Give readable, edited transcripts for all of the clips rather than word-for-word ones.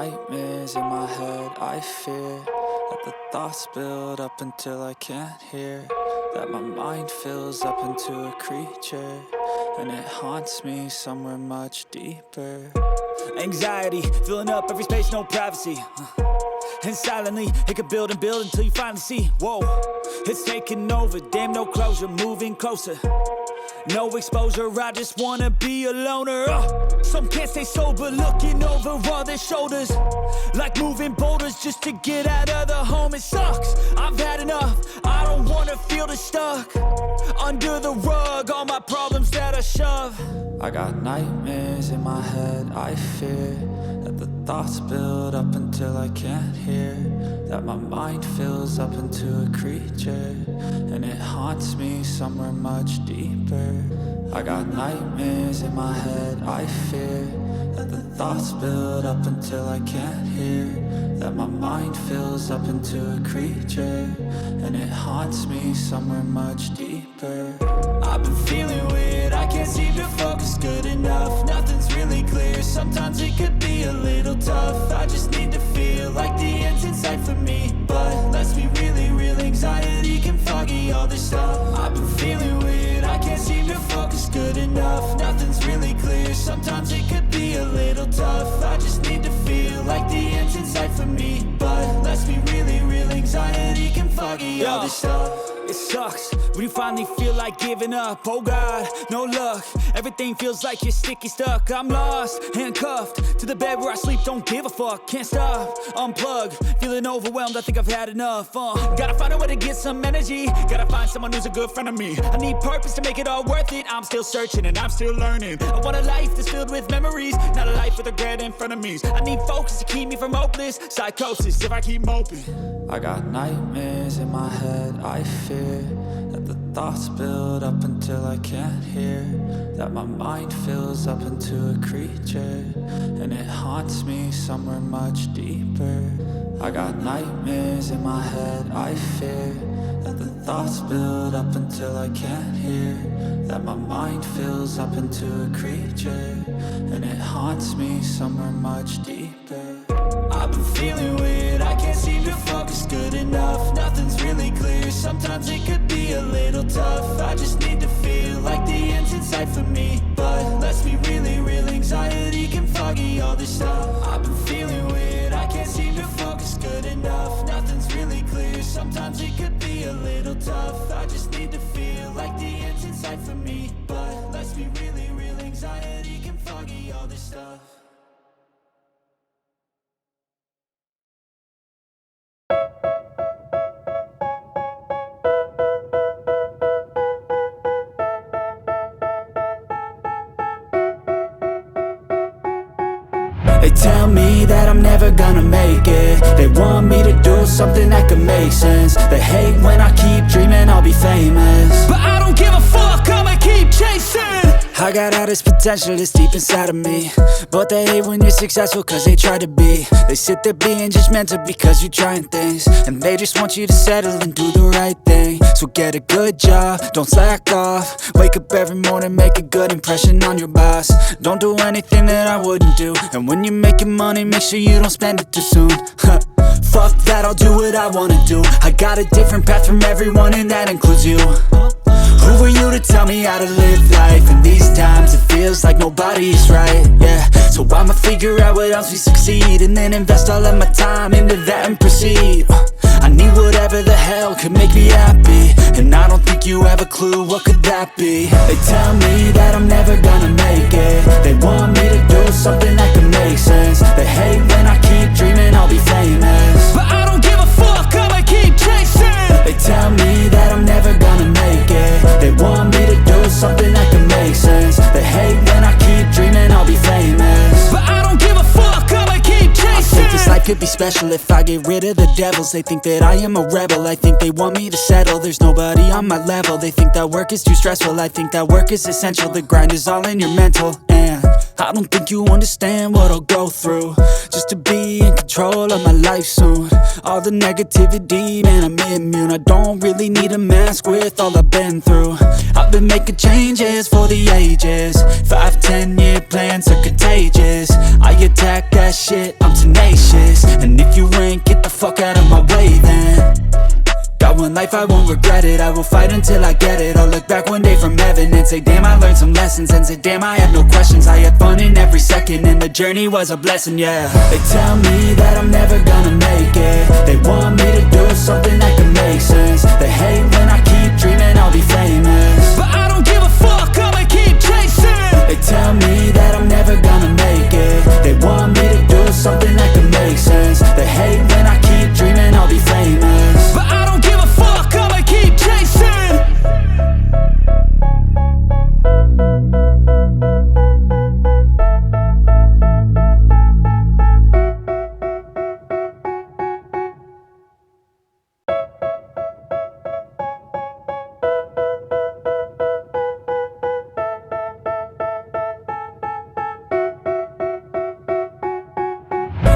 nightmares in my head, I fear that the thoughts build up until I can't hear, that my mind fills up into a creature, and it haunts me somewhere much deeper. Anxiety, filling up every space, no privacy. And silently, it could build and build until you finally see, whoa, it's taking over, damn no closure, moving closer. No exposure, I just wanna be a loner. Some can't stay sober, looking over all their shoulders, like moving boulders just to get out of the home. It sucks, I've had enough, I don't wanna feel the stuck under the rug, all my problems that I shove. I got nightmares in my head, I fear that the thoughts build up until I can't hear, that my mind fills up into a creature, and it haunts me somewhere much deeper. I got nightmares in my head, I fear that the thoughts build up until I can't hear, that my mind fills up into a creature, and it haunts me somewhere much deeper. I've been feeling weird, I can't seem to focus good enough. Nothing's really clear, sometimes it could be a little tough. I just need to feel like the end's in sight for me, but let's be really real, anxiety can foggy all this stuff. I've been feeling weird, I can't seem to focus good enough. Nothing's really clear, sometimes it could be a little tough. I just need to feel like the end's in sight for me, but let's be really real, anxiety can foggy all this stuff. It sucks when you finally feel like giving up. Oh God, no luck, everything feels like you're sticky stuck. I'm lost, handcuffed to the bed where I sleep, don't give a fuck. Can't stop, unplug, feeling overwhelmed, I think I've had enough. Gotta find a way to get some energy, gotta find someone who's a good friend of me. I need purpose to make it all worth it, I'm still searching and I'm still learning. I want a life that's filled with memories, not a life with regret and frenemies. I need focus to keep me from hopeless psychosis if I keep moping. I got nightmares in my head, I fear that the thoughts build up until I can't hear, that my mind fills up into a creature, and it haunts me somewhere much deeper. I got nightmares in my head, I fear that the thoughts build up until I can't hear, that my mind fills up into a creature, and it haunts me somewhere much deeper. I've been feeling weird, I can't seem to focus good enough. Nothing's really clear, sometimes it could be a little tough. I just need to feel like the end's in sight for me, but let's be really real, anxiety can foggy all this stuff. I've been feeling weird, I can't seem to focus good enough. Nothing's really clear, sometimes it could be a little tough. I just need to feel like the end's in sight for me, but let's be really real, anxiety can foggy all this stuff. They tell me that I'm never gonna make it. They want me to do something that could make sense. They hate when I keep dreaming I'll be famous, but I don't give a fuck, I'ma keep chasing. I got all this potential that's deep inside of me, but they hate when you're successful cause they try to be. They sit there being judgmental because you're trying things, and they just want you to settle and do the right thing. So get a good job, don't slack off. Wake up every morning, make a good impression on your boss. Don't do anything that I wouldn't do, and when you're making money, make sure you don't spend it too soon. Fuck that, I'll do what I wanna do. I got a different path from everyone, and that includes you. Who are you to tell me how to live life? In these times it feels like nobody's right, yeah. So I'ma figure out what else we succeed, and then invest all of my time into that and proceed. I need whatever the hell could make me happy, and I don't think you have a clue what could that be. They tell me that I'm never gonna make it. They want me to do something that could make sense. They hate when I keep dreaming I'll be famous, but I don't give a fuck, I'ma keep chasing. They tell me that I'm never gonna make it. They want me to do something that can make sense. They hate when I keep dreaming I'll be famous, but I don't give a fuck, I'ma keep chasing. I think this life could be special if I get rid of the devils. They think that I am a rebel, I think they want me to settle. There's nobody on my level, they think that work is too stressful. I think that work is essential, the grind is all in your mental, and I don't think you understand what I'll go through just to be in control of my life soon. All the negativity, man, I'm immune. I don't really need a mask with all I've been through. I've been making changes for the ages. 5-10 year plans are contagious. I attack that shit, I'm tenacious. And if you ain't, get the fuck out of my way then. Got one life, I won't regret it. I will fight until I get it. I'll look back one day from heaven and say, damn, I learned some lessons. And say, damn, I had no questions. I had fun in every second, and the journey was a blessing, yeah. They tell me that I'm never gonna make it. They want me to do something that can make sense. They hate when I keep dreaming I'll be famous, but I don't give a fuck, I'ma keep chasing. They tell me that I'm never gonna make it. They want me to do something that can make sense. They hate when I keep dreaming I'll be famous, but I don't give a fuck, I'ma keep chasing.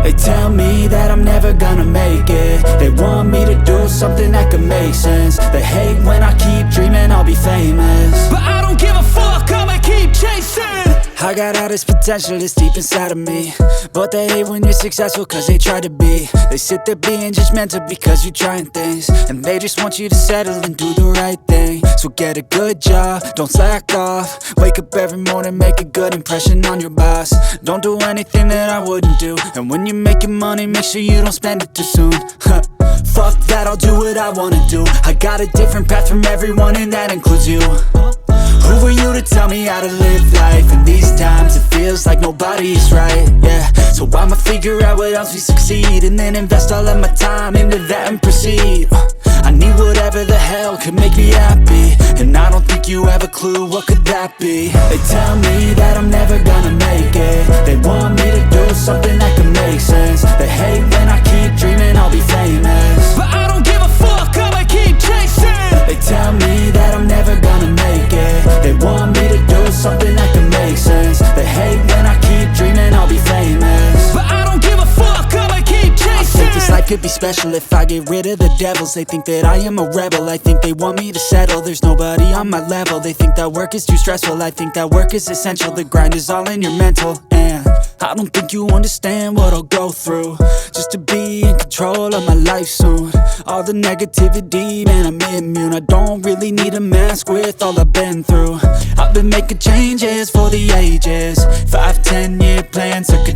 They tell me that I'm never gonna make it. They want me to do something that can make sense. They hate when I keep dreaming I'll be famous, but I don't give a fuck, I'ma keep chasing. I got all this potential that's deep inside of me, but they hate when you're successful cause they try to be. They sit there being judgmental because you're trying things, and they just want you to settle and do the right thing. So get a good job, don't slack off. Wake up every morning, make a good impression on your boss. Don't do anything that I wouldn't do, and when you're making money, make sure you don't spend it too soon. Fuck that, I'll do what I wanna do. I got a different path from everyone, and that includes you. Who are you to tell me how to live life? In these times it feels like nobody is right, yeah. So I'ma figure out what else we succeed, and then invest all of my time into that and proceed. I need whatever the hell could make me happy, and I don't think you have a clue what could that be. They tell me that I'm never gonna make it. They want me to do something that can make sense. They hate when I keep dreaming I'll be famous, but I don't give a fuck, I'ma keep chasing. They tell me that I'm never gonna make it. They want me to do something that can make sense. They hate when I keep dreaming I'll be famous, but I don't give a fuck, I'ma keep chasing. I think this life could be special if I get rid of the devils. They think that I am a rebel. I think they want me to settle. There's nobody on my level. They think that work is too stressful. I think that work is essential. The grind is all in your mental, and I don't think you understand what I'll go through just to be in control of my life soon. All the negativity, man, I'm immune. I don't really need a mask with all I've been through. I've been making changes for the ages. 5-10 year plans are contagious.